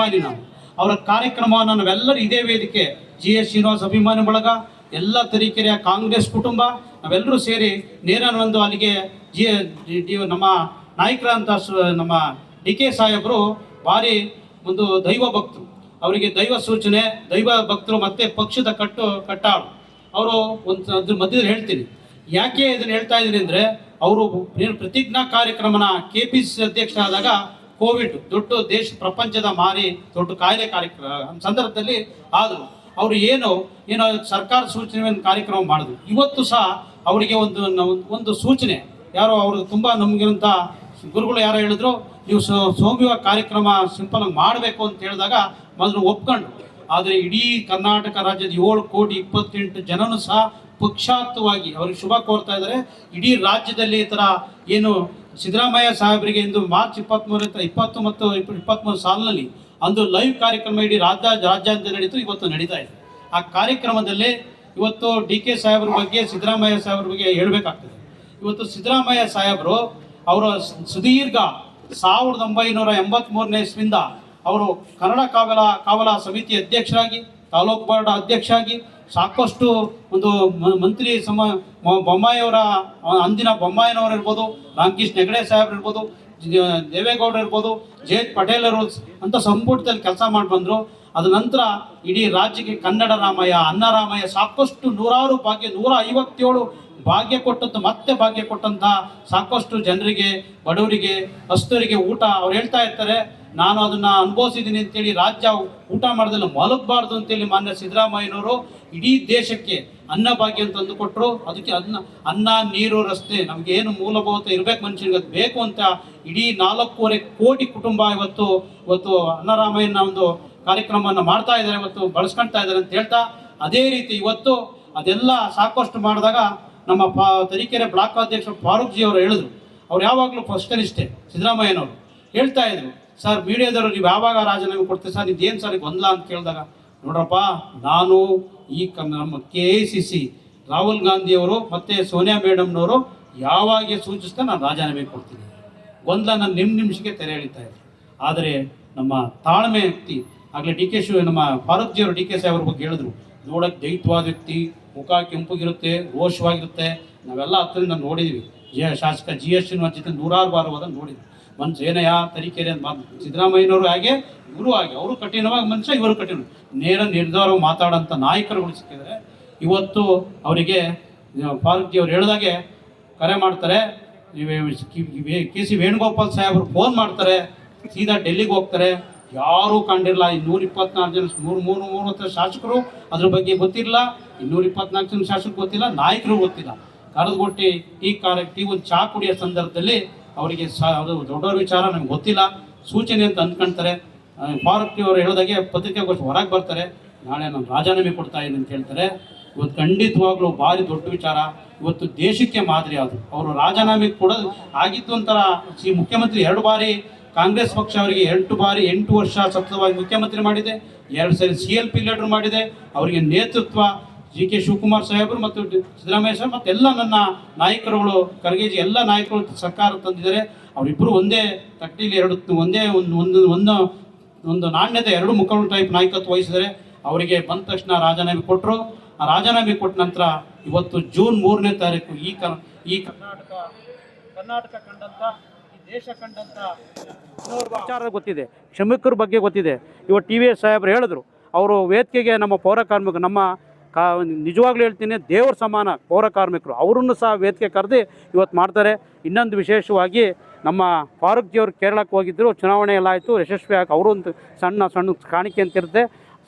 ಇದ್ದೀನಿ ನಾನು. ಅವರ ಕಾರ್ಯಕ್ರಮವನ್ನು ನಾವೆಲ್ಲರೂ ಇದೇ ವೇದಿಕೆ GS ಶ್ರೀನಿವಾಸ್ ಅಭಿಮಾನಿ ಬಳಗ, ಎಲ್ಲ ತರೀಕೆರೆಯ ಕಾಂಗ್ರೆಸ್ ಕುಟುಂಬ ನಾವೆಲ್ಲರೂ ಸೇರಿ ನೇರನೊಂದು ಅಲ್ಲಿಗೆ ನಮ್ಮ ನಾಯಕರಂತ ನಮ್ಮ DK ಸಾಹೇಬರು ಭಾರಿ ಒಂದು ದೈವ ಭಕ್ತರು. ಅವರಿಗೆ ದೈವ ಸೂಚನೆ, ದೈವ ಭಕ್ತರು ಮತ್ತು ಪಕ್ಷದ ಕಟ್ಟಾಳು ಅವರು. ಒಂದು ಅದ್ರ ಮಧ್ಯದಲ್ಲಿ ಹೇಳ್ತೀನಿ ಯಾಕೆ ಇದನ್ನು ಹೇಳ್ತಾ ಇದ್ದೀನಿ ಅಂದರೆ, ಅವರು ಪ್ರತಿಜ್ಞಾ ಕಾರ್ಯಕ್ರಮನ KPCC ಅಧ್ಯಕ್ಷ ಆದಾಗ ಕೋವಿಡ್ ದೊಡ್ಡ ಪ್ರಪಂಚದ ದೊಡ್ಡ ಕಾಯಿಲೆ ಕಾರ್ಯಕ್ರಮ ಸಂದರ್ಭದಲ್ಲಿ ಆದರು. ಅವರು ಏನೋ ಸರ್ಕಾರ ಸೂಚನೆ ಕಾರ್ಯಕ್ರಮ ಮಾಡಿದ್ರು. ಇವತ್ತು ಸಹ ಅವರಿಗೆ ಒಂದು ಸೂಚನೆ ಯಾರೋ ಅವರು ತುಂಬ ನಮಗಿರಂಥ ಗುರುಗಳು ಯಾರೋ ಹೇಳಿದ್ರು, ನೀವು ಸೋಮವಾರ ಕಾರ್ಯಕ್ರಮ ಸಿಂಪಲ್ ಆಗಿ ಮಾಡಬೇಕು ಅಂತ ಹೇಳಿದಾಗ ಮೊದಲು ಒಪ್ಕೊಂಡು. ಆದರೆ ಇಡೀ ಕರ್ನಾಟಕ ರಾಜ್ಯದ 7,28,00,000 ಜನನೂ ಸಹ ಪಕ್ಷಾತವಾಗಿ ಅವ್ರಿಗೆ ಶುಭ ಕೋರ್ತಾ ಇದ್ದಾರೆ. ಇಡೀ ರಾಜ್ಯದಲ್ಲಿ ಈ ಥರ ಏನು ಸಿದ್ದರಾಮಯ್ಯ ಸಾಹೇಬರಿಗೆ ಇಂದು ಮಾರ್ಚ್ 23 ಮತ್ತು 23 ಸಾಲಿನಲ್ಲಿ ಅಂದು ಲೈವ್ ಕಾರ್ಯಕ್ರಮ ಇಡೀ ರಾಜ್ಯಾದ್ಯಂತ ನಡೀತು, ಇವತ್ತು ನಡೀತಾ ಇದೆ. ಆ ಕಾರ್ಯಕ್ರಮದಲ್ಲಿ ಇವತ್ತು DK ಸಾಹೇಬ್ರ ಬಗ್ಗೆ, ಸಿದ್ದರಾಮಯ್ಯ ಸಾಹೇಬ್ರ ಬಗ್ಗೆ ಹೇಳಬೇಕಾಗ್ತದೆ. ಇವತ್ತು ಸಿದ್ದರಾಮಯ್ಯ ಸಾಹೇಬರು ಅವರ ಸುದೀರ್ಘ 1983ನೇ ಇಸ್ವಿಯಿಂದ ಅವರು ಕನ್ನಡ ಕಾವಲ ಸಮಿತಿ ಅಧ್ಯಕ್ಷರಾಗಿ, ತಾಲೂಕು ಬೋರ್ಡ್ ಅಧ್ಯಕ್ಷರಾಗಿ ಸಾಕಷ್ಟು ಒಂದು ಮಂತ್ರಿ ಬೊಮ್ಮಾಯಿಯವರ ಅಂದಿನ ಬೊಮ್ಮಾಯಿನವರು ಇರ್ಬೋದು, ರಾಮಕೃಷ್ಣ ಹೆಗಡೆ ಸಾಹೇಬ್ರು ಇರ್ಬೋದು, ದೇವೇಗೌಡರು ಇರ್ಬೋದು, ಜಯಂತ್ ಪಟೇಲ್ ಅವರು ಅಂತ ಸಂಪುಟದಲ್ಲಿ ಕೆಲಸ ಮಾಡಿ ಬಂದರು. ಅದ ನಂತರ ಇಡೀ ರಾಜ್ಯಕ್ಕೆ ಕನ್ನಡ ರಾಮಯ್ಯ, ಅನ್ನ ರಾಮಯ್ಯ ಸಾಕಷ್ಟು ನೂರಾರು ಭಾಗ್ಯ, 157 ಭಾಗ್ಯ ಕೊಟ್ಟಂತ ಮತ್ತೆ ಭಾಗ್ಯ ಕೊಟ್ಟಂತ ಸಾಕಷ್ಟು ಜನರಿಗೆ, ಬಡವರಿಗೆ, ಹಸ್ತರಿಗೆ ಊಟ ಅವ್ರು ಹೇಳ್ತಾ ಇರ್ತಾರೆ. ನಾನು ಅದನ್ನು ಅನುಭವಿಸಿದ್ದೀನಿ ಅಂತೇಳಿ ರಾಜ್ಯ ಊಟ ಮಾಡೋದಲ್ಲ ಮಲಗಬಾರ್ದು ಅಂತೇಳಿ ಮಾನ್ಯ ಸಿದ್ದರಾಮಯ್ಯನವರು ಇಡೀ ದೇಶಕ್ಕೆ ಅನ್ನ ಭಾಗ್ಯ ಅಂತ ತಂದುಕೊಟ್ರು. ಅದಕ್ಕೆ ಅನ್ನ ನೀರು ರಸ್ತೆ ನಮ್ಗೆ ಏನು ಮೂಲಭೂತ ಇರಬೇಕು, ಮನುಷ್ಯನಿಗೆ ಅದು ಬೇಕು ಅಂತ ಇಡೀ 4.25 ಕೋಟಿ ಕುಟುಂಬ ಇವತ್ತು ಅನ್ನರಾಮಯ್ಯನ ಒಂದು ಕಾರ್ಯಕ್ರಮವನ್ನು ಮಾಡ್ತಾ ಇದ್ದಾರೆ, ಇವತ್ತು ಬಳಸ್ಕೊಳ್ತಾ ಇದ್ದಾರೆ ಅಂತ ಹೇಳ್ತಾ, ಅದೇ ರೀತಿ ಇವತ್ತು ಅದೆಲ್ಲ ಸಾಕಷ್ಟು ಮಾಡಿದಾಗ ನಮ್ಮ ತರೀಕೆರೆ ಬ್ಲಾಕ್ ಅಧ್ಯಕ್ಷ ಫಾರೂಕ್ ಜಿ ಅವರು ಹೇಳಿದ್ರು. ಅವ್ರು ಯಾವಾಗಲೂ ಫಸ್ಟ್ ಇಷ್ಟೇ ಸಿದ್ದರಾಮಯ್ಯನವರು ಹೇಳ್ತಾ ಇದ್ರು, ಸರ್ ಮೀಡಿಯಾದವರು ನೀವು ಯಾವಾಗ ರಾಜೀನಾಮೆ ಕೊಡ್ತೀವಿ ಸರ್, ಇದೇನು ಸರ್ ಗೊಂದಲ ಅಂತ ಕೇಳಿದಾಗ, ನೋಡ್ರಪ್ಪ ನಾನು ನಮ್ಮ KICC ರಾಹುಲ್ ಗಾಂಧಿಯವರು ಮತ್ತು ಸೋನಿಯಾ ಮೇಡಮ್ನವರು ಯಾವಾಗ ಸೂಚಿಸ್ತಾ ನಾನು ರಾಜೀನಾಮೆ ಕೊಡ್ತೀನಿ, ಗೊಂದಲ ನಾನು ನಿಮಿಷಕ್ಕೆ ತೆರೆ ಎಳಿತಾ ಇದ್ದೆ. ಆದರೆ ನಮ್ಮ ತಾಳ್ಮೆ ವ್ಯಕ್ತಿ ಆಗಲೇ ನಮ್ಮ ಫಾರೂಕ್ ಜಿಯವರು DK ಸಾಹೇಬ್ರ ಬಗ್ಗೆ ಹೇಳಿದ್ರು, ನೋಡೋಕ್ಕೆ ದೈತ್ಯವಾದ ವ್ಯಕ್ತಿ, ಮುಖ ಕೆಂಪಗಿರುತ್ತೆ, ರೋಷವಾಗಿರುತ್ತೆ. ನಾವೆಲ್ಲ ಹತ್ತರಿಂದ ನೋಡಿದ್ವಿ. ಶಾಸಕ GS ಶ್ರೀನಿವಾಸ್ ಜೊತೆ ನೂರಾರು ಬಾರ ಹೋದಾಗ ನೋಡಿದ್ವಿ. ಮನ್ಸು ಏನಯ್ಯ ತರೀಕೆರೆ ಅಂತ ಸಿದ್ದರಾಮಯ್ಯನವರು ಹಾಗೆ ಗುರು ಆಗಿ ಅವರು ಕಠಿಣವಾಗಿ ಮನುಷ್ಯ, ಇವರು ಕಠಿಣ ನೇರ ನಿರ್ಧಾರ ಮಾತಾಡೋಂಥ ನಾಯಕರುಗಳು ಸಿಕ್ಕಿದ್ದಾರೆ. ಇವತ್ತು ಅವರಿಗೆ ಫಾರೂಕ್ ಜಿ ಅವ್ರು ಹೇಳಿದಾಗೆ ಕರೆ ಮಾಡ್ತಾರೆ, KC ವೇಣುಗೋಪಾಲ್ ಸಾಹೇಬರು ಫೋನ್ ಮಾಡ್ತಾರೆ, ಸೀದಾ ಡೆಲ್ಲಿಗೆ ಹೋಗ್ತಾರೆ. ಯಾರೂ ಕಂಡಿರಲ್ಲ. 224 ಜನ 330 ಶಾಸಕರು ಅದ್ರ ಬಗ್ಗೆ ಗೊತ್ತಿರಲಿಲ್ಲ, 224 ಜನ ಶಾಸಕರು ಗೊತ್ತಿಲ್ಲ, ನಾಯಕರು ಗೊತ್ತಿಲ್ಲ. ಕರೆದುಕೊಟ್ಟು ಟೀ ಒಂದು ಚಹಾ ಕುಡಿಯೋ ಸಂದರ್ಭದಲ್ಲಿ ಅವರಿಗೆ ಅದು ದೊಡ್ಡವ್ರ ವಿಚಾರ ನಮ್ಗೆ ಗೊತ್ತಿಲ್ಲ, ಸೂಚನೆ ಅಂತ ಅಂದ್ಕೊಳ್ತಾರೆ. ಫಾರೂಕ್ ಅವರು ಹೇಳಿದಾಗೆ ಪತ್ರಿಕೆಗೋಷ್ಠಿ ಹೊರಗೆ ಬರ್ತಾರೆ, ನಾಳೆ ನಾನು ರಾಜೀನಾಮೆ ಕೊಡ್ತಾ ಇದ್ದೀನಿ ಅಂತ ಹೇಳ್ತಾರೆ. ಇವತ್ತು ಖಂಡಿತವಾಗ್ಲೂ ಭಾರಿ ದೊಡ್ಡ ವಿಚಾರ. ಇವತ್ತು ದೇಶಕ್ಕೆ ಮಾದರಿ ಆದರು. ಅವರು ರಾಜೀನಾಮೆ ಕೊಡೋದು ಆಗಿದ್ದು ಒಂಥರ ಮುಖ್ಯಮಂತ್ರಿ 2 ಬಾರಿ ಕಾಂಗ್ರೆಸ್ ಪಕ್ಷ ಅವರಿಗೆ 8 ವರ್ಷ ಸತತವಾಗಿ ಮುಖ್ಯಮಂತ್ರಿ ಮಾಡಿದೆ, 2 ಸರಿ CLP ಲೀಡರ್ ಮಾಡಿದೆ. ಅವರಿಗೆ ನೇತೃತ್ವ GK ಶಿವಕುಮಾರ್ ಸಾಹೇಬರು ಮತ್ತು ಸಿದ್ದರಾಮಯ್ಯ ಸಾಹೇಬ್ ಮತ್ತು ಎಲ್ಲ ನನ್ನ ನಾಯಕರುಗಳು, ಖರ್ಗೆಜಿ ಎಲ್ಲ ನಾಯಕರು ಸರ್ಕಾರ ತಂದಿದ್ದಾರೆ. ಅವರಿಬ್ಬರು ಒಂದೇ ತಟ್ಟೆಯಲ್ಲಿ ಒಂದೇ ಒಂದು ನಾಣ್ಯತೆ 2 ಮುಖಗಳು ಟೈಪ್ ನಾಯಕತ್ವ ವಹಿಸಿದರೆ ಅವರಿಗೆ ಬಂದ ತಕ್ಷಣ ರಾಜೀನಾಮೆ ಕೊಟ್ಟರು. ಆ ರಾಜೀನಾಮೆ ಕೊಟ್ಟ ನಂತರ ಇವತ್ತು ಜೂನ್ 3ನೇ ತಾರೀಕು ಈ ಕರ್ನಾಟಕ ಕಂಡಂಥ, ಈ ದೇಶ ಕಂಡಂಥ ವಿಚಾರ ಗೊತ್ತಿದೆ, ಶ್ರಮಿಕರ ಬಗ್ಗೆ ಗೊತ್ತಿದೆ. ಇವತ್ತು TVS ಸಾಹೇಬರು ಹೇಳಿದ್ರು, ಅವರು ವೇದಿಕೆಗೆ ನಮ್ಮ ಪೌರ ಕಾರ್ಮಿಕರು, ನಮ್ಮ ನಿಜವಾಗ್ಲೂ ಹೇಳ್ತೀನಿ ದೇವರ ಸಮಾನ ಪೌರ ಕಾರ್ಮಿಕರು, ಅವರನ್ನು ಸಹ ವೇದಿಕೆ ಕರೆದು ಇವತ್ತು ಮಾಡ್ತಾರೆ. ಇನ್ನೊಂದು ವಿಶೇಷವಾಗಿ ನಮ್ಮ ಫಾರೂಕ್ ಜಿಯವರು ಕೇರಳಕ್ಕೆ ಹೋಗಿದ್ದರು, ಚುನಾವಣೆ ಎಲ್ಲ ಆಯಿತು ಯಶಸ್ವಿಯಾಗಿ, ಅವರು ಒಂದು ಸಣ್ಣ ಕಾಣಿಕೆ ಅಂತಿರುತ್ತೆ.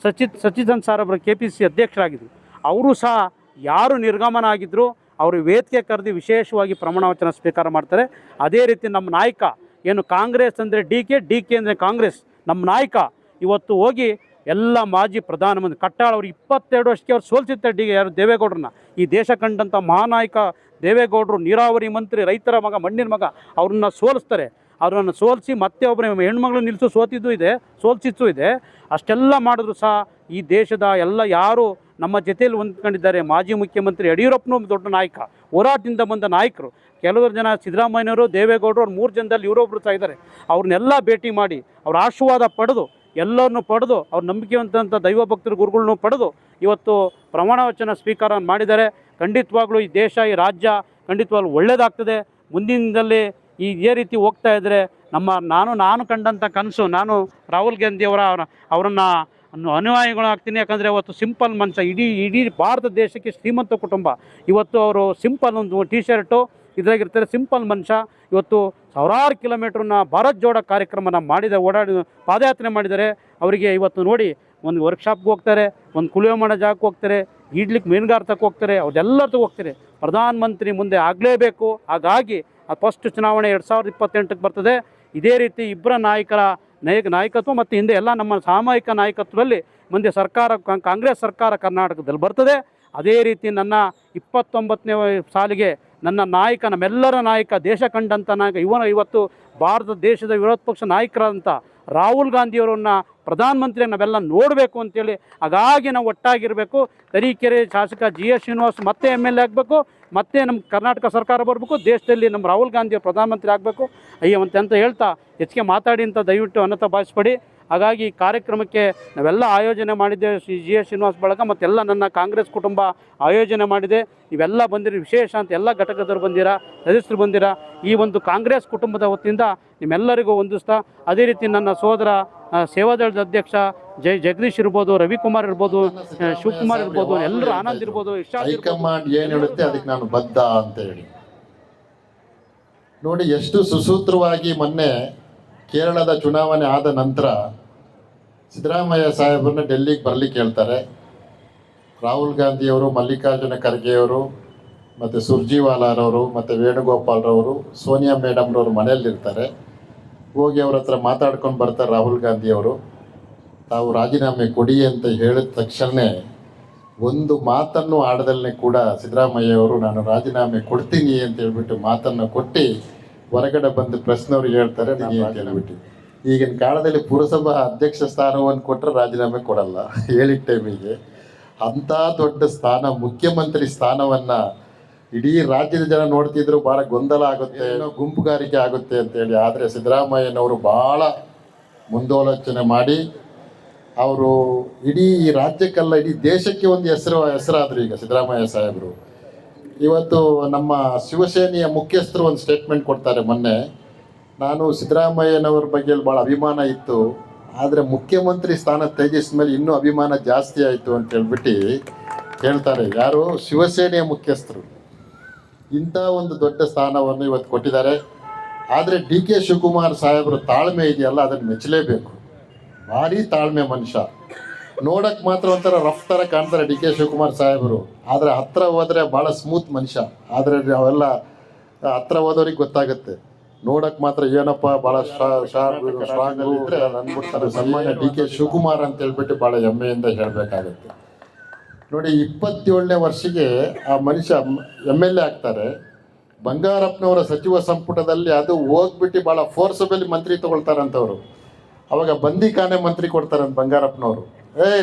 ಸಚ್ಚಿದಾನಂದ ಸಾಹೇಬರು KPCC ಅಧ್ಯಕ್ಷರಾಗಿದ್ದರು. ಅವರು ಸಹ ಯಾರು ನಿರ್ಗಮನ ಆಗಿದ್ದರು ಅವರು ವೇದಿಕೆ ಕರೆದು ವಿಶೇಷವಾಗಿ ಪ್ರಮಾಣ ವಚನ ಸ್ವೀಕಾರ ಮಾಡ್ತಾರೆ. ಅದೇ ರೀತಿ ನಮ್ಮ ನಾಯಕ ಏನು ಕಾಂಗ್ರೆಸ್ ಅಂದರೆ DK ಅಂದರೆ ಕಾಂಗ್ರೆಸ್, ನಮ್ಮ ನಾಯಕ ಇವತ್ತು ಹೋಗಿ ಎಲ್ಲ ಮಾಜಿ ಪ್ರಧಾನಮಂತ್ರಿ ಕಟ್ಟಾಳ್ ಅವರು 22 ವರ್ಷಕ್ಕೆ ಅವ್ರು ಸೋಲಿಸಿರ್ತಾರೆ ಯಾರು ದೇವೇಗೌಡರನ್ನ. ಈ ದೇಶ ಕಂಡಂಥ ಮಹಾನಾಯಕ ದೇವೇಗೌಡರು, ನೀರಾವರಿ ಮಂತ್ರಿ, ರೈತರ ಮಗ, ಮಣ್ಣಿನ ಮಗ, ಅವ್ರನ್ನ ಸೋಲಿಸ್ತಾರೆ. ಅವರನ್ನು ಸೋಲಿಸಿ ಮತ್ತೆ ಒಬ್ಬರ ಹೆಣ್ಮಗಳು ನಿಲ್ಲಿಸು ಸೋಲಿಸಿದ್ದು ಇದೆ. ಅಷ್ಟೆಲ್ಲ ಮಾಡಿದ್ರು ಸಹ ಈ ದೇಶದ ಎಲ್ಲ ಯಾರು ನಮ್ಮ ಜೊತೆಯಲ್ಲಿ ಹೊಂದ್ಕೊಂಡಿದ್ದಾರೆ, ಮಾಜಿ ಮುಖ್ಯಮಂತ್ರಿ ಯಡಿಯೂರಪ್ಪನೂ ದೊಡ್ಡ ನಾಯಕ, ಹೋರಾಟದಿಂದ ಬಂದ ನಾಯಕರು. ಕೆಲವರು ಜನ ಸಿದ್ದರಾಮಯ್ಯನವರು, ದೇವೇಗೌಡರು, ಅವ್ರು 3 ಜನದಲ್ಲಿ ಇವರೊಬ್ಬರು ಸಹ ಇದ್ದಾರೆ. ಅವ್ರನ್ನೆಲ್ಲ ಭೇಟಿ ಮಾಡಿ ಅವ್ರ ಆಶೀರ್ವಾದ ಪಡೆದು ಎಲ್ಲರನ್ನೂ ಪಡೆದು ಅವ್ರ ನಂಬಿಕೆವಂತ ದೈವ ಭಕ್ತರು ಗುರುಗಳನ್ನೂ ಪಡೆದು ಇವತ್ತು ಪ್ರಮಾಣ ವಚನ ಸ್ವೀಕಾರ ಮಾಡಿದ್ದಾರೆ. ಖಂಡಿತವಾಗ್ಲೂ ಈ ದೇಶ, ಈ ರಾಜ್ಯ ಖಂಡಿತವಾಗ್ಲೂ ಒಳ್ಳೆಯದಾಗ್ತದೆ. ಮುಂದಿನದಲ್ಲಿ ಇದೇ ರೀತಿ ಹೋಗ್ತಾ ಇದ್ದರೆ ನಾನು ಕಂಡಂಥ ಕನಸು, ನಾನು ರಾಹುಲ್ ಗಾಂಧಿ ಅವರನ್ನು ಅನುಯಾಯಿಗಳಾಗ್ತೀನಿ. ಯಾಕಂದರೆ ಅವತ್ತು ಸಿಂಪಲ್ ಮನುಷ್ಯ, ಇಡೀ ಭಾರತ ದೇಶಕ್ಕೆ ಶ್ರೀಮಂತ ಕುಟುಂಬ. ಇವತ್ತು ಅವರು ಸಿಂಪಲ್ ಒಂದು ಟೀ ಶರ್ಟು ಇದ್ರಾಗಿರ್ತಾರೆ, ಸಿಂಪಲ್ ಮನುಷ್ಯ. ಇವತ್ತು ಸಾವಿರಾರು ಕಿಲೋಮೀಟ್ರನ್ನ ಭಾರತ್ ಜೋಡೋ ಕಾರ್ಯಕ್ರಮನ ಪಾದಯಾತ್ರೆ ಮಾಡಿದ್ದಾರೆ. ಅವರಿಗೆ ಇವತ್ತು ನೋಡಿ, ಒಂದು ವರ್ಕ್ಶಾಪ್ಗೆ ಹೋಗ್ತಾರೆ, ಒಂದು ಕುಲಿಯೋ ಮಾಡೋ ಜಾಗಕ್ಕೆ ಹೋಗ್ತಾರೆ, ಈಡ್ಲಿಕ್ಕೆ ಮೀನುಗಾರತಕ್ಕೆ ಹೋಗ್ತಾರೆ, ಅವ್ರೆಲ್ಲದಕ್ಕೂ ಹೋಗ್ತಾರೆ. ಪ್ರಧಾನಮಂತ್ರಿ ಮುಂದೆ ಆಗಲೇಬೇಕು. ಹಾಗಾಗಿ ಫಸ್ಟ್ ಚುನಾವಣೆ 2028ಕ್ಕೆ ಬರ್ತದೆ. ಇದೇ ರೀತಿ ಇಬ್ಬರ ನಾಯಕತ್ವ ಮತ್ತು ಹಿಂದೆ ಎಲ್ಲ ನಮ್ಮ ಸಾಮೂಹಿಕ ನಾಯಕತ್ವದಲ್ಲಿ ಮುಂದೆ ಸರ್ಕಾರ, ಕಾಂಗ್ರೆಸ್ ಸರ್ಕಾರ ಕರ್ನಾಟಕದಲ್ಲಿ ಬರ್ತದೆ. ಅದೇ ರೀತಿ ನನ್ನ 29ನೇ ಸಾಲಿಗೆ ನನ್ನ ನಾಯಕ, ನಮ್ಮೆಲ್ಲರ ನಾಯಕ, ದೇಶ ಕಂಡಂಥ ನಾಯಕ, ಇವತ್ತು ಭಾರತ ದೇಶದ ವಿರೋಧ ಪಕ್ಷ ನಾಯಕರಾದಂಥ ರಾಹುಲ್ ಗಾಂಧಿಯವರನ್ನು ಪ್ರಧಾನಮಂತ್ರಿ ನಾವೆಲ್ಲ ನೋಡಬೇಕು ಅಂತೇಳಿ, ಹಾಗಾಗಿ ನಾವು ಒಟ್ಟಾಗಿರಬೇಕು. ತರೀಕೆರೆ ಶಾಸಕ GS ಶ್ರೀನಿವಾಸ್ ಮತ್ತೆ MLA ಆಗಬೇಕು, ಮತ್ತೆ ನಮ್ಮ ಕರ್ನಾಟಕ ಸರ್ಕಾರ ಬರಬೇಕು, ದೇಶದಲ್ಲಿ ನಮ್ಮ ರಾಹುಲ್ ಗಾಂಧಿ ಪ್ರಧಾನಮಂತ್ರಿ ಆಗಬೇಕು ಅಂತ ಹೇಳ್ತಾ ಹೆಚ್ಚಿಗೆ ಮಾತಾಡಿ ಅಂತ ದಯವಿಟ್ಟು ಅನಂತ ಭಾವಿಸ್ಬೇಡಿ. ಹಾಗಾಗಿ ಈ ಕಾರ್ಯಕ್ರಮಕ್ಕೆ ನಾವೆಲ್ಲ ಆಯೋಜನೆ ಮಾಡಿದ್ದೇವೆ. GS ಶ್ರೀನಿವಾಸ್ ಬಳಗ ಮತ್ತೆಲ್ಲ ನನ್ನ ಕಾಂಗ್ರೆಸ್ ಕುಟುಂಬ ಆಯೋಜನೆ ಮಾಡಿದೆ. ಇವೆಲ್ಲ ಬಂದಿರೋ ವಿಶೇಷ ಅಂತ ಎಲ್ಲ ಘಟಕದವರು ಬಂದಿರಾ, ಸದಸ್ಯರು ಬಂದಿರಾ. ಈ ಒಂದು ಕಾಂಗ್ರೆಸ್ ಕುಟುಂಬದ ವತಿಯಿಂದ ನಿಮ್ಮೆಲ್ಲರಿಗೂ ವಂದಿಸ್ತಾ, ಅದೇ ರೀತಿ ನನ್ನ ಸೋದರ ಸೇವಾದಳದ ಅಧ್ಯಕ್ಷ ಜಗದೀಶ್ ಇರ್ಬೋದು, ರವಿಕುಮಾರ್ ಇರ್ಬೋದು, ಶಿವಕುಮಾರ್ ಇರ್ಬೋದು, ಎಲ್ಲರೂ ಆನಂದ್ ಇರ್ಬೋದು, ಹೈಕಮಾಂಡ್ ಏನು ಹೇಳುತ್ತೆ ಅದಕ್ಕೆ ನಾನು ಬದ್ಧ ಅಂತ ಹೇಳಿ ನೋಡಿ. ಎಷ್ಟು ಸುಸೂತ್ರವಾಗಿ ಮೊನ್ನೆ ಕೇರಳದ ಚುನಾವಣೆ ಆದ ನಂತರ ಸಿದ್ದರಾಮಯ್ಯ ಸಾಹೇಬ್ರನ್ನ ಡೆಲ್ಲಿಗೆ ಬರ್ಲಿಕ್ಕೆ ಹೇಳ್ತಾರೆ. ರಾಹುಲ್ ಗಾಂಧಿಯವರು, ಮಲ್ಲಿಕಾರ್ಜುನ ಖರ್ಗೆಯವರು, ಮತ್ತು ಸುರ್ಜಿವಾಲಾರವರು, ಮತ್ತು ವೇಣುಗೋಪಾಲ್ರವರು, ಸೋನಿಯಾ ಮೇಡಮ್ರವರು ಮನೆಯಲ್ಲಿರ್ತಾರೆ. ಹೋಗಿ ಅವ್ರ ಹತ್ರ ಮಾತಾಡ್ಕೊಂಡು ಬರ್ತಾರೆ ರಾಹುಲ್ ಗಾಂಧಿಯವರು. ತಾವು ರಾಜೀನಾಮೆ ಕೊಡಿ ಅಂತ ಹೇಳಿದ ತಕ್ಷಣ ಒಂದು ಮಾತನ್ನು ಆಡದಲ್ಲೇ ಕೂಡ ಸಿದ್ದರಾಮಯ್ಯವರು ನಾನು ರಾಜೀನಾಮೆ ಕೊಡ್ತೀನಿ ಅಂತ ಹೇಳ್ಬಿಟ್ಟು ಮಾತನ್ನು ಕೊಟ್ಟು ಹೊರಗಡೆ ಬಂದು ಪ್ರೆಸ್ನವ್ರಿಗೆ ಹೇಳ್ತಾರೆ ನಾನು ಅಂತ ಹೇಳ್ಬಿಟ್ಟು. ಈಗಿನ ಕಾಲದಲ್ಲಿ ಪುರಸಭಾ ಅಧ್ಯಕ್ಷ ಸ್ಥಾನವನ್ನು ಕೊಟ್ಟರೆ ರಾಜೀನಾಮೆ ಕೊಡಲ್ಲ ಹೇಳಿದ ಟೈಮಿಗೆ. ಅಂಥ ದೊಡ್ಡ ಸ್ಥಾನ, ಮುಖ್ಯಮಂತ್ರಿ ಸ್ಥಾನವನ್ನು ಇಡೀ ರಾಜ್ಯದ ಜನ ನೋಡ್ತಿದ್ರು. ಭಾಳ ಗೊಂದಲ ಆಗುತ್ತೆ, ಗುಂಪುಗಾರಿಕೆ ಆಗುತ್ತೆ ಅಂತೇಳಿ. ಆದರೆ ಸಿದ್ದರಾಮಯ್ಯನವರು ಭಾಳ ಮುಂದಾಲೋಚನೆ ಮಾಡಿ ಅವರು ಇಡೀ ರಾಜ್ಯಕ್ಕಲ್ಲ, ಇಡೀ ದೇಶಕ್ಕೆ ಒಂದು ಹೆಸರಾದರು ಈಗ ಸಿದ್ದರಾಮಯ್ಯ ಸಾಹೇಬರು. ಇವತ್ತು ನಮ್ಮ ಶಿವಸೇನೆಯ ಮುಖ್ಯಸ್ಥರು ಒಂದು ಸ್ಟೇಟ್ಮೆಂಟ್ ಕೊಡ್ತಾರೆ ಮೊನ್ನೆ. ನಾನು ಸಿದ್ದರಾಮಯ್ಯನವ್ರ ಬಗ್ಗೆ ಭಾಳ ಅಭಿಮಾನ ಇತ್ತು, ಆದರೆ ಮುಖ್ಯಮಂತ್ರಿ ಸ್ಥಾನ ತ್ಯಜಿಸಿದ ಮೇಲೆ ಇನ್ನೂ ಅಭಿಮಾನ ಜಾಸ್ತಿ ಆಯಿತು ಅಂತ ಹೇಳ್ಬಿಟ್ಟು ಹೇಳ್ತಾರೆ. ಯಾರು? ಶಿವಸೇನೆಯ ಮುಖ್ಯಸ್ಥರು. ಇಂಥ ಒಂದು ದೊಡ್ಡ ಸ್ಥಾನವನ್ನು ಇವತ್ತು ಕೊಟ್ಟಿದ್ದಾರೆ. ಆದರೆ DK ಶಿವಕುಮಾರ್ ಸಾಹೇಬರು ತಾಳ್ಮೆ ಇದೆಯಲ್ಲ, ಅದನ್ನು ಮೆಚ್ಚಲೇಬೇಕು. ಭಾರಿ ತಾಳ್ಮೆ ಮನುಷ್ಯ. ನೋಡಕ್ಕೆ ಮಾತ್ರ ಒಂಥರ ರಫ್ ಥರ ಕಾಣ್ತಾರೆ DK ಶಿವಕುಮಾರ್ ಸಾಹೇಬರು, ಆದರೆ ಹತ್ರ ಹೋದರೆ ಭಾಳ ಸ್ಮೂತ್ ಮನುಷ್ಯ. ಆದರೆ ಅವೆಲ್ಲ ಹತ್ರ ಹೋದವ್ರಿಗೆ ಗೊತ್ತಾಗುತ್ತೆ. ನೋಡಕ್ಕೆ ಮಾತ್ರ ಏನಪ್ಪ ಭಾಳ ಸ್ಟ್ರಾಂಗ್ ಇದ್ದರೆ ಅಂದ್ಬಿಡ್ತಾರೆ. ಸನ್ಮಾನ್ಯ DK ಶಿವಕುಮಾರ್ ಅಂತ ಹೇಳ್ಬಿಟ್ಟು ಭಾಳ ಹೆಮ್ಮೆಯಿಂದ ಹೇಳಬೇಕಾಗತ್ತೆ. ನೋಡಿ, 27ನೇ ವರ್ಷಕ್ಕೆ ಆ ಮನುಷ್ಯ MLA ಆಗ್ತಾರೆ. ಬಂಗಾರಪ್ಪನವರ ಸಚಿವ ಸಂಪುಟದಲ್ಲಿ ಅದು ಹೋಗ್ಬಿಟ್ಟು ಭಾಳ ಫೋರ್ಸಬಲಿ ಮಂತ್ರಿ ತೊಗೊಳ್ತಾರಂಥವ್ರು. ಅವಾಗ ಬಂದಿಖಾನೆ ಮಂತ್ರಿ ಕೊಡ್ತಾರಂತ ಬಂಗಾರಪ್ಪನವರು.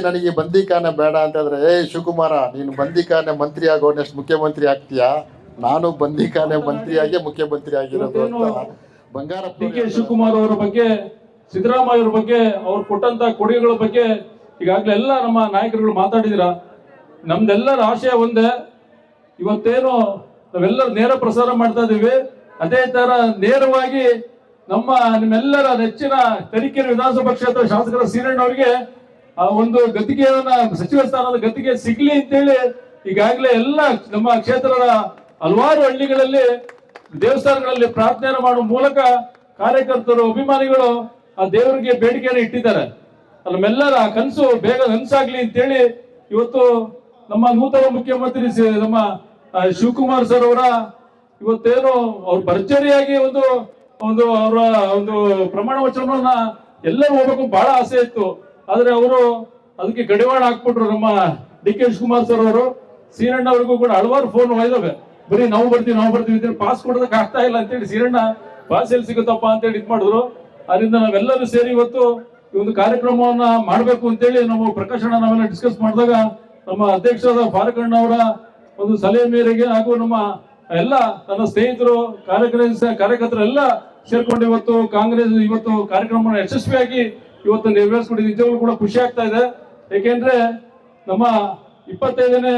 ನನಗೆ ಬಂದಿಖಾನೆ ಬೇಡ ಅಂತಂದರೆ, ಶಿವಕುಮಾರ ನೀನು ಬಂದಿಖಾನೆ ಮಂತ್ರಿ ಆಗೋ, ನೆಕ್ಸ್ಟ್ ಮುಖ್ಯಮಂತ್ರಿ ಆಗ್ತೀಯಾ? ನಾನು ಬಂದಿಖಾನೆ ಮಂತ್ರಿಯಾಗಿ ಮುಖ್ಯಮಂತ್ರಿ ಆಗಿರೋದು ಅಂತ ಬಂಗಾರಪ್ಪ. DK ಶಿವಕುಮಾರ್ ಅವರ ಬಗ್ಗೆ, ಸಿದ್ದರಾಮಯ್ಯ ಅವರ ಬಗ್ಗೆ, ಅವ್ರು ಕೊಟ್ಟಂತ ಕೊಡುಗೆಗಳ ಬಗ್ಗೆ ಈಗಾಗಲೇ ಎಲ್ಲ ನಮ್ಮ ನಾಯಕರುಗಳು ಮಾತಾಡಿದಿರ. ನಮ್ದೆಲ್ಲರ ಆಶಯ ಒಂದೇ, ಇವತ್ತೇನು ನಾವೆಲ್ಲರೂ ನೇರ ಪ್ರಸಾರ ಮಾಡ್ತಾ ಇದೀವಿ, ಅದೇ ತರ ನೇರವಾಗಿ ನಿಮ್ಮೆಲ್ಲರ ನೆಚ್ಚಿನ ತರೀಕೆರೆ ವಿಧಾನಸಭಾ ಕ್ಷೇತ್ರ ಶಾಸಕರ ಸೀರಣ್ಣ ಅವರಿಗೆ ಆ ಒಂದು ಗದ್ದಿಗೆಯನ್ನ, ಸಚಿವ ಸ್ಥಾನದ ಗದ್ದಿಗೆ ಸಿಗ್ಲಿ ಅಂತೇಳಿ ಈಗಾಗಲೇ ಎಲ್ಲ ನಮ್ಮ ಕ್ಷೇತ್ರದ ಹಲವಾರು ಹಳ್ಳಿಗಳಲ್ಲಿ, ದೇವಸ್ಥಾನಗಳಲ್ಲಿ ಪ್ರಾರ್ಥನೆ ಮಾಡುವ ಮೂಲಕ ಕಾರ್ಯಕರ್ತರು, ಅಭಿಮಾನಿಗಳು ಆ ದೇವರಿಗೆ ಬೇಡಿಕೆಯನ್ನು ಇಟ್ಟಿದ್ದಾರೆ. ನಮ್ಮೆಲ್ಲರ ಕನಸು ಬೇಗ ನನಸಾಗ್ಲಿ ಅಂತೇಳಿ ಇವತ್ತು ನಮ್ಮ ನೂತನ ಮುಖ್ಯಮಂತ್ರಿ ನಮ್ಮ ಶಿವಕುಮಾರ್ ಸರ್ ಅವರ ಇವತ್ತೇನು ಅವ್ರು ಭರ್ಜರಿಯಾಗಿ ಒಂದು ಅವರ ಒಂದು ಪ್ರಮಾಣ ವಚನವನ್ನ ಎಲ್ಲರೂ ಹೋಗ್ಬೇಕು ಬಹಳ ಆಸೆ ಇತ್ತು. ಆದ್ರೆ ಅವರು ಅದಕ್ಕೆ ಗಡಿವಾಡ ಹಾಕ್ಬಿಟ್ರು. ನಮ್ಮ DK ಶಿವಕುಮಾರ್ ಸರ್ ಅವರು ಸೀರಣ್ಣ ಅವ್ರಿಗೂ ಕೂಡ ಹಲವಾರು ಫೋನ್ ಒಯ್ದವೆ. ಬರೀ ನಾವು ಬರ್ತೀವಿ ಪಾಸ್ ಕೊಡೋದಕ್ಕೆ ಆಗ್ತಾ ಇಲ್ಲ ಅಂತೇಳಿ ಸೀರಣ್ಣ ಪಾಸ್ ಎಲ್ಲಿ ಸಿಗುತ್ತಪ್ಪ ಅಂತೇಳಿ ಇದ್ ಮಾಡಿದ್ರು. ಅದರಿಂದ ನಾವೆಲ್ಲರೂ ಸೇರಿ ಇವತ್ತು ಈ ಒಂದು ಕಾರ್ಯಕ್ರಮವನ್ನ ಮಾಡ್ಬೇಕು ಅಂತೇಳಿ ನಾವು ಪ್ರಕಾಶನ ನಾವೆಲ್ಲ ಡಿಸ್ಕಸ್ ಮಾಡಿದಾಗ ನಮ್ಮ ಅಧ್ಯಕ್ಷರಾದ ಫಾರೂಕ್ ಅಣ್ಣ ಅವರ ಒಂದು ಸಲಹೆ ಮೇರೆಗೆ ಹಾಗೂ ನಮ್ಮ ಎಲ್ಲ ನನ್ನ ಸ್ನೇಹಿತರು, ಕಾರ್ಯಕರ್ತರು ಎಲ್ಲ ಸೇರ್ಕೊಂಡು ಇವತ್ತು ಕಾಂಗ್ರೆಸ್ ಇವತ್ತು ಕಾರ್ಯಕ್ರಮವನ್ನು ಯಶಸ್ವಿಯಾಗಿ ಇವತ್ತು ನೆರವೇರಿಸ್ಕೊಂಡು ನಿಜವಾಗ್ಲೂ ಕೂಡ ಖುಷಿ ಆಗ್ತಾ ಇದೆ. ಏಕೆಂದ್ರೆ ನಮ್ಮ 25ನೇ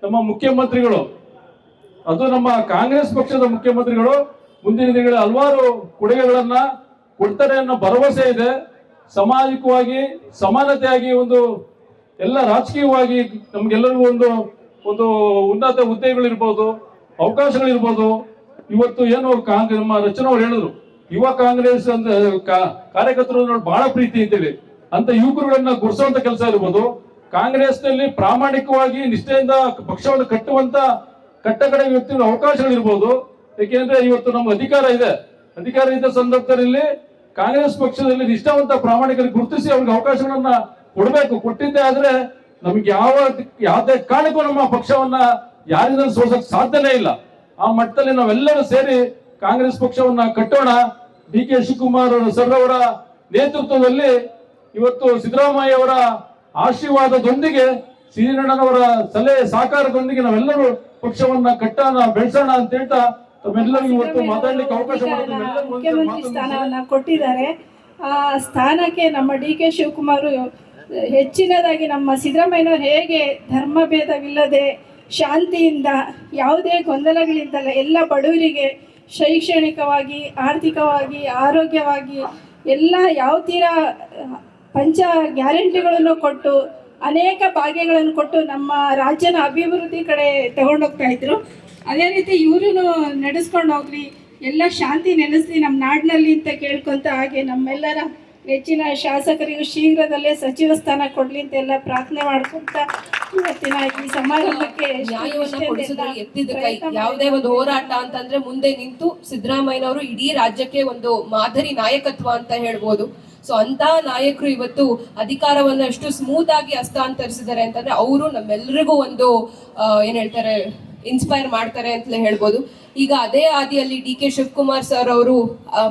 ನಮ್ಮ ಮುಖ್ಯಮಂತ್ರಿಗಳು, ಅದು ನಮ್ಮ ಕಾಂಗ್ರೆಸ್ ಪಕ್ಷದ ಮುಖ್ಯಮಂತ್ರಿಗಳು ಮುಂದಿನ ದಿನಗಳಲ್ಲಿ ಹಲವಾರು ಕೊಡುಗೆಗಳನ್ನ ಕೊಡ್ತಾರೆ ಅನ್ನೋ ಭರವಸೆ ಇದೆ. ಸಾಮಾಜಿಕವಾಗಿ ಸಮಾನತೆಯಾಗಿ ಒಂದು ಎಲ್ಲ ರಾಜಕೀಯವಾಗಿ ನಮ್ಗೆಲ್ಲರಿಗೂ ಒಂದು ಒಂದು ಉನ್ನತ ಹುದ್ದೆಗಳಿರ್ಬೋದು, ಅವಕಾಶಗಳಿರ್ಬೋದು. ಇವತ್ತು ಏನು ನಮ್ಮ ರಚನಾ ಅವ್ರು ಹೇಳಿದ್ರು, ಯುವ ಕಾಂಗ್ರೆಸ್ ಅಂತ ಕಾರ್ಯಕರ್ತರು ಬಹಳ ಪ್ರೀತಿ ಅಂತೇಳಿ ಅಂತ ಯುವಕರುಗಳನ್ನ ಗುರ್ಸುವಂತ ಕೆಲಸ ಇರ್ಬೋದು. ಕಾಂಗ್ರೆಸ್ನಲ್ಲಿ ಪ್ರಾಮಾಣಿಕವಾಗಿ ನಿಷ್ಠೆಯಿಂದ ಪಕ್ಷವನ್ನು ಕಟ್ಟುವಂತ ಕಟ್ಟಕಡೆ ವ್ಯಕ್ತಿಗಳ ಅವಕಾಶಗಳಿರ್ಬೋದು. ಏಕೆಂದ್ರೆ ಇವತ್ತು ನಮ್ಗೆ ಅಧಿಕಾರ ಇದ್ದ ಸಂದರ್ಭದಲ್ಲಿ ಕಾಂಗ್ರೆಸ್ ಪಕ್ಷದಲ್ಲಿ ನಿಷ್ಠಾವಂತ ಪ್ರಾಮಾಣಿಕರಿಗೆ ಗುರುತಿಸಿ ಅವ್ರಿಗೆ ಅವಕಾಶಗಳನ್ನ ಕೊಡಬೇಕು. ಕೊಟ್ಟಿದ್ದೆ ಆದ್ರೆ ನಮ್ಗೆ ಯಾವುದೇ ಕಾರಣಕ್ಕೂ ನಮ್ಮ ಪಕ್ಷವನ್ನ ಯಾರಿಂದ ಸೋಸಕ್ ಸಾಧ್ಯನೇ ಇಲ್ಲ. ಆ ಮಟ್ಟದಲ್ಲಿ ನಾವೆಲ್ಲರೂ ಸೇರಿ ಕಾಂಗ್ರೆಸ್ ಪಕ್ಷವನ್ನ ಕಟ್ಟೋಣ. ಡಿ ಕೆ ಶಿವಕುಮಾರ್ ಸರ್ ಅವರ ನೇತೃತ್ವದಲ್ಲಿ ಇವತ್ತು ಸಿದ್ದರಾಮಯ್ಯ ಅವರ ಆಶೀರ್ವಾದದೊಂದಿಗೆ, ಶ್ರೀರಣ್ಣನವರ ಸಲಹೆ ಸಹಕಾರದೊಂದಿಗೆ ನಾವೆಲ್ಲರೂ ಪಕ್ಷವನ್ನ ಕಟ್ಟೋಣ, ಬೆಳೆಸೋಣ ಅಂತ ಹೇಳ್ತಾ ತಮ್ಮೆಲ್ಲರಿಗೂ ಇವತ್ತು ಮಾತಾಡ್ಲಿಕ್ಕೆ ಅವಕಾಶ ಮುಖ್ಯಮಂತ್ರಿ ಸ್ಥಾನವನ್ನ ಕೊಟ್ಟಿದ್ದಾರೆ. ಆ ಸ್ಥಾನಕ್ಕೆ ನಮ್ಮ ಡಿ ಕೆ ಶಿವಕುಮಾರ್ ಹೆಚ್ಚಿನದಾಗಿ ನಮ್ಮ ಸಿದ್ದರಾಮಯ್ಯನವರು ಹೇಗೆ ಧರ್ಮಭೇದವಿಲ್ಲದೆ ಶಾಂತಿಯಿಂದ ಯಾವುದೇ ಗೊಂದಲಗಳಿಂದಲ್ಲ ಎಲ್ಲ ಬಡವರಿಗೆ ಶೈಕ್ಷಣಿಕವಾಗಿ, ಆರ್ಥಿಕವಾಗಿ, ಆರೋಗ್ಯವಾಗಿ ಎಲ್ಲ ಯಾವ ತೀರ ಪಂಚ ಗ್ಯಾರಂಟಿಗಳನ್ನು ಕೊಟ್ಟು ಅನೇಕ ಭಾಗ್ಯಗಳನ್ನು ಕೊಟ್ಟು ನಮ್ಮ ರಾಜ್ಯನ ಅಭಿವೃದ್ಧಿ ಕಡೆ ತಗೊಂಡೋಗ್ತಾ ಇದ್ರು. ಅದೇ ರೀತಿ ಇವರು ನಡೆಸ್ಕೊಂಡು ಹೋಗ್ಲಿ, ಎಲ್ಲ ಶಾಂತಿ ನೆಲೆಸಲಿ ನಮ್ಮ ನಾಡಿನಲ್ಲಿ ಅಂತ ಕೇಳ್ಕೊಂತ, ಹಾಗೆ ನಮ್ಮೆಲ್ಲರ ಹೆಚ್ಚಿನ ಶಾಸಕರಿಗೂ ಶೀಘ್ರದಲ್ಲೇ ಸಚಿವ ಸ್ಥಾನ ಕೊಡ್ಲಿ ಅಂತ ಎಲ್ಲ ಪ್ರಾರ್ಥನೆ ಮಾಡ್ಕೊಂತ ಇವತ್ತಿನ ಈ ಸಮಾರಂಭಕ್ಕೆ ಎತ್ತಿದ ಕೈ ಯಾವುದೇ ಒಂದು ಹೋರಾಟ ಅಂತಂದ್ರೆ ಮುಂದೆ ನಿಂತು ಸಿದ್ದರಾಮಯ್ಯನವರು ಇಡೀ ರಾಜ್ಯಕ್ಕೆ ಒಂದು ಮಾದರಿ ನಾಯಕತ್ವ ಅಂತ ಹೇಳ್ಬೋದು. ಸೊ ಅಂತ ನಾಯಕರು ಇವತ್ತು ಅಧಿಕಾರವನ್ನು ಎಷ್ಟು ಸ್ಮೂತ್ ಆಗಿ ಹಸ್ತಾಂತರಿಸಿದ್ದಾರೆ ಅಂತಂದ್ರೆ ಅವರು ನಮ್ಮೆಲ್ಲರಿಗೂ ಒಂದು ಏನ್ ಹೇಳ್ತಾರೆ ಇನ್ಸ್ಪೈರ್ ಮಾಡ್ತಾರೆ ಅಂತಲೇ ಹೇಳ್ಬೋದು. ಈಗ ಅದೇ ಹಾದಿಯಲ್ಲಿ ಡಿ ಕೆ ಶಿವಕುಮಾರ್ ಸರ್ ಅವರು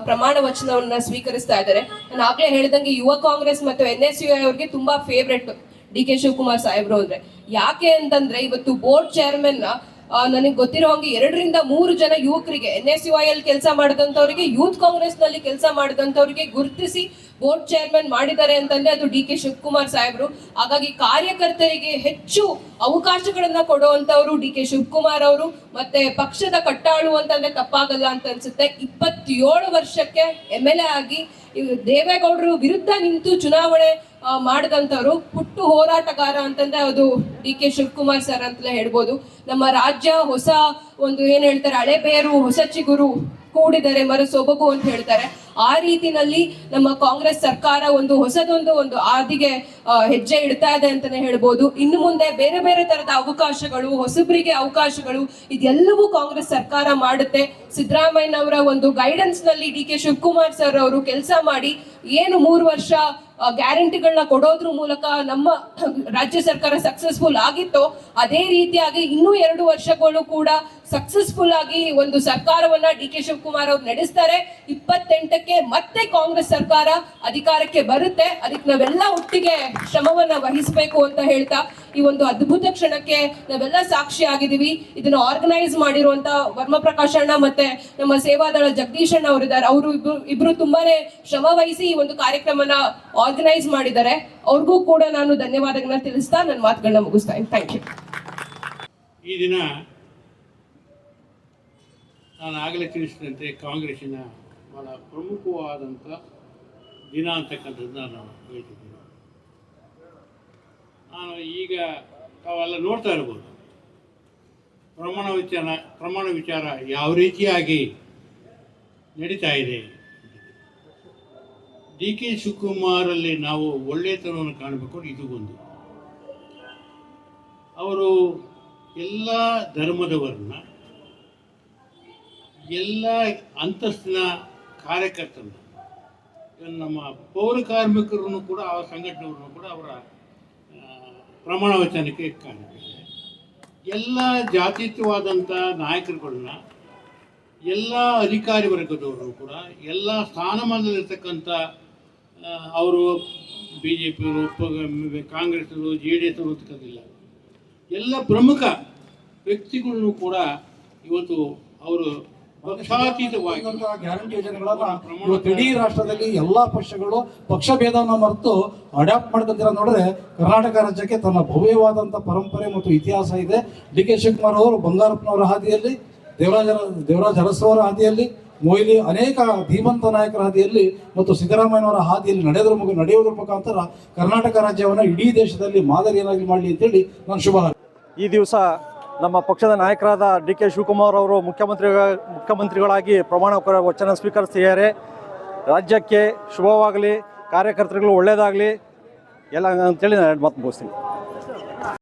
ಪ್ರಮಾಣ ವಚನವನ್ನ ಸ್ವೀಕರಿಸ್ತಾ ಇದ್ದಾರೆ. ನಾನು ಆಗ್ಲೇ ಹೇಳಿದಂಗೆ ಯುವ ಕಾಂಗ್ರೆಸ್ ಮತ್ತು NSUI ಅವ್ರಿಗೆ ತುಂಬಾ ಫೇವ್ರೆಟ್ ಡಿ ಕೆ ಶಿವಕುಮಾರ್ ಸಾಹೇಬ್ರು ಅಂದ್ರೆ. ಯಾಕೆ ಅಂತಂದ್ರೆ ಇವತ್ತು ಬೋರ್ಡ್ ಚೇರ್ಮನ್ ನನಗೆ ಗೊತ್ತಿರೋ ಹಂಗೆ 2 ರಿಂದ 3 ಜನ ಯುವಕರಿಗೆ NSUI ಅಲ್ಲಿ ಕೆಲಸ ಮಾಡಿದಂಥವ್ರಿಗೆ, ಯೂತ್ ಕಾಂಗ್ರೆಸ್ ನಲ್ಲಿ ಕೆಲಸ ಮಾಡಿದಂಥವ್ರಿಗೆ ಗುರುತಿಸಿ ಬೋರ್ಡ್ ಚೇರ್ಮನ್ ಮಾಡಿದ್ದಾರೆ ಅಂತಂದ್ರೆ ಅದು ಡಿ ಕೆ ಶಿವಕುಮಾರ್ ಸಾಹೇಬ್ರು. ಹಾಗಾಗಿ ಕಾರ್ಯಕರ್ತರಿಗೆ ಹೆಚ್ಚು ಅವಕಾಶಗಳನ್ನ ಕೊಡುವಂತವ್ರು ಡಿ ಕೆ ಶಿವಕುಮಾರ್ ಅವರು. ಮತ್ತೆ ಪಕ್ಷದ ಕಟ್ಟಾಳು ಅಂತಂದ್ರೆ ತಪ್ಪಾಗಲ್ಲ ಅಂತ ಅನ್ಸುತ್ತೆ. 27 ವರ್ಷಕ್ಕೆ MLA ಆಗಿ ದೇವೇಗೌಡರು ವಿರುದ್ಧ ನಿಂತು ಚುನಾವಣೆ ಮಾಡಿದಂಥವ್ರು ಹುಟ್ಟು ಹೋರಾಟಗಾರ ಅಂತಂದ್ರೆ ಅದು ಡಿ ಕೆ ಶಿವಕುಮಾರ್ ಸರ್ ಅಂತಲೇ ಹೇಳ್ಬೋದು. ನಮ್ಮ ರಾಜ್ಯ ಹೊಸ ಒಂದು ಏನ್ ಹೇಳ್ತಾರೆ, ಹಳೆ ಬೇರು ಹೊಸ ಚಿಗುರು ಕೂಡಿದರೆ ಮರ ಸೊಬಗು ಅಂತ ಹೇಳ್ತಾರೆ. ಆ ರೀತಿನಲ್ಲಿ ನಮ್ಮ ಕಾಂಗ್ರೆಸ್ ಸರ್ಕಾರ ಒಂದು ಹೊಸದೊಂದು ಒಂದು ಹಾದಿಗೆ ಹೆಜ್ಜೆ ಇಡ್ತಾ ಇದೆ ಅಂತಾನೆ ಹೇಳ್ಬೋದು. ಇನ್ನು ಮುಂದೆ ಬೇರೆ ಬೇರೆ ತರದ ಅವಕಾಶಗಳು, ಹೊಸಬರಿಗೆ ಅವಕಾಶಗಳು, ಇದೆಲ್ಲವೂ ಕಾಂಗ್ರೆಸ್ ಸರ್ಕಾರ ಮಾಡುತ್ತೆ. ಸಿದ್ದರಾಮಯ್ಯನವರ ಒಂದು ಗೈಡೆನ್ಸ್ ನಲ್ಲಿ ಡಿ ಕೆ ಶಿವಕುಮಾರ್ ಸರ್ ಅವರು ಕೆಲಸ ಮಾಡಿ ಏನು 3 ವರ್ಷ ಗ್ಯಾರಂಟಿಗಳನ್ನ ಕೊಡೋದ್ರ ಮೂಲಕ ನಮ್ಮ ರಾಜ್ಯ ಸರ್ಕಾರ ಸಕ್ಸಸ್ಫುಲ್ ಆಗಿತ್ತೋ ಅದೇ ರೀತಿಯಾಗಿ ಇನ್ನೂ 2 ವರ್ಷಗಳು ಕೂಡ ಸಕ್ಸಸ್ಫುಲ್ ಆಗಿ ಒಂದು ಸರ್ಕಾರವನ್ನ ಡಿ ಕೆ ಶಿವಕುಮಾರ್ ಅವ್ರು ನಡೆಸ್ತಾರೆ. 28ಕ್ಕೆ ಮತ್ತೆ ಕಾಂಗ್ರೆಸ್ ಸರ್ಕಾರ ಅಧಿಕಾರಕ್ಕೆ ಬರುತ್ತೆ. ಅದಕ್ಕೆ ನಾವೆಲ್ಲ ಒಟ್ಟಿಗೆ ಶ್ರಮವನ್ನ ವಹಿಸಬೇಕು ಅಂತ ಹೇಳ್ತಾ ಈ ಒಂದು ಅದ್ಭುತ ಕ್ಷಣಕ್ಕೆ ನಾವೆಲ್ಲ ಸಾಕ್ಷಿ ಆಗಿದ್ದೀವಿ. ಇದನ್ನ ಆರ್ಗನೈಸ್ ಮಾಡಿರುವಂತ ವರ್ಮ ಪ್ರಕಾಶ್ ಅಣ್ಣ ಮತ್ತೆ ನಮ್ಮ ಸೇವಾದಳ ಜಗದೀಶ್ ಅಣ್ಣ ಅವರಿದ್ದಾರೆ. ಅವರು ಇಬ್ರು ತುಂಬಾನೇ ಶ್ರಮ ವಹಿಸಿ ಈ ಒಂದು ಕಾರ್ಯಕ್ರಮನ ಆರ್ಗನೈಸ್ ಮಾಡಿದ್ದಾರೆ. ಅವ್ರಿಗೂ ಕೂಡ ನಾನು ಧನ್ಯವಾದಗಳನ್ನ ತಿಳಿಸ್ತಾ ನನ್ನ ಮಾತುಗಳನ್ನ ಮುಗಿಸ್ತಾ ಇದ್ದೀನಿ. Thank you. ಈ ದಿನ ನಾನು ಆಗಲೇ ತಿಳಿಸಿದಂತೆ ಕಾಂಗ್ರೆಸ್ಸಿನ ಬಹಳ ಪ್ರಮುಖವಾದಂಥ ದಿನ ಅಂತಕ್ಕಂಥದ್ದನ್ನ ನಾನು ಹೇಳ್ತಿದ್ದೀನಿ. ನಾನು ಈಗ ತಾವೆಲ್ಲ ನೋಡ್ತಾ ಇರ್ಬೋದು ಪ್ರಮಾಣ ವಿಚಾರ ಯಾವ ರೀತಿಯಾಗಿ ನಡೀತಾ ಇದೆ. ಡಿ ಕೆ ಶಿವಕುಮಾರಲ್ಲಿ ನಾವು ಒಳ್ಳೆಯತನವನ್ನು ಕಾಣಬೇಕು. ಇದು ಒಂದು, ಅವರು ಎಲ್ಲ ಧರ್ಮದವರನ್ನ, ಎಲ್ಲ ಅಂತಸ್ತಿನ ಕಾರ್ಯಕರ್ತರನ್ನ, ನಮ್ಮ ಪೌರ ಕಾರ್ಮಿಕರನ್ನು ಕೂಡ, ಅವರ ಸಂಘಟನೆಯವ್ರನ್ನು ಕೂಡ ಅವರ ಪ್ರಮಾಣ ವಚನಕ್ಕೆ ಕಾಣಬೇಕು. ಎಲ್ಲ ಜಾತೀಯವಾದಂಥ ನಾಯಕರುಗಳನ್ನ, ಎಲ್ಲ ಅಧಿಕಾರಿ ವರ್ಗದವರು ಕೂಡ, ಎಲ್ಲ ಸ್ಥಾನಮಾನದಲ್ಲಿರ್ತಕ್ಕಂಥ ಅವರು BJP ಅವರು, ಕಾಂಗ್ರೆಸ್ ಅವರು, JDS ಅವರು ಅಂತಕ್ಕಂಥಿಲ್ಲ, ಎಲ್ಲ ಪ್ರಮುಖ ವ್ಯಕ್ತಿಗಳನ್ನು ಕೂಡ ಇವತ್ತು ಅವರು ಪಕ್ಷಾತೀತವಾಗಿ ಗ್ಯಾರಂಟಿ ಯೋಜನೆಗಳನ್ನ ಇವತ್ತು ಇಡೀ ರಾಷ್ಟ್ರದಲ್ಲಿ ಎಲ್ಲಾ ಪಕ್ಷಗಳು ಪಕ್ಷ ಭೇದವನ್ನು ಮರೆತು ಅಡಾಪ್ಟ್ ಮಾಡ್ಕೊಂತೀರ ನೋಡಿದ್ರೆ ಕರ್ನಾಟಕ ರಾಜ್ಯಕ್ಕೆ ತನ್ನ ಭವ್ಯವಾದಂಥ ಪರಂಪರೆ ಮತ್ತು ಇತಿಹಾಸ ಇದೆ. ಡಿ ಕೆ ಶಿವಕುಮಾರ್ ಅವರು ಬಂಗಾರಪ್ಪನವರ ಹಾದಿಯಲ್ಲಿ, ದೇವರಾಜ ಅರಸರವರ ಹಾದಿಯಲ್ಲಿ, ಮೊಯ್ಲಿ ಅನೇಕ ಧೀಮಂತ ನಾಯಕರ ಹಾದಿಯಲ್ಲಿ ಮತ್ತು ಸಿದ್ದರಾಮಯ್ಯನವರ ಹಾದಿಯಲ್ಲಿ ನಡೆಯುವುದರ ಮುಖಾಂತರ ಕರ್ನಾಟಕ ರಾಜ್ಯವನ್ನು ಇಡೀ ದೇಶದಲ್ಲಿ ಮಾದರಿಯನ್ನಾಗಿ ಮಾಡಲಿ ಅಂತೇಳಿ ನಾನು ಶುಭ ಈ ದಿವಸ ನಮ್ಮ ಪಕ್ಷದ ನಾಯಕರಾದ ಡಿ ಕೆ ಶಿವಕುಮಾರ್ ಅವರು ಮುಖ್ಯಮಂತ್ರಿಗಳಾಗಿ ಪ್ರಮಾಣ ವಚನ ಸ್ವೀಕರಿಸಿದ್ದಾರೆ. ರಾಜ್ಯಕ್ಕೆ ಶುಭವಾಗಲಿ, ಕಾರ್ಯಕರ್ತರುಗಳು ಒಳ್ಳೆಯದಾಗಲಿ ಎಲ್ಲ ಅಂತೇಳಿ ನಾನು ಮಾತು ಮುಗಿಸ್ತೀನಿ.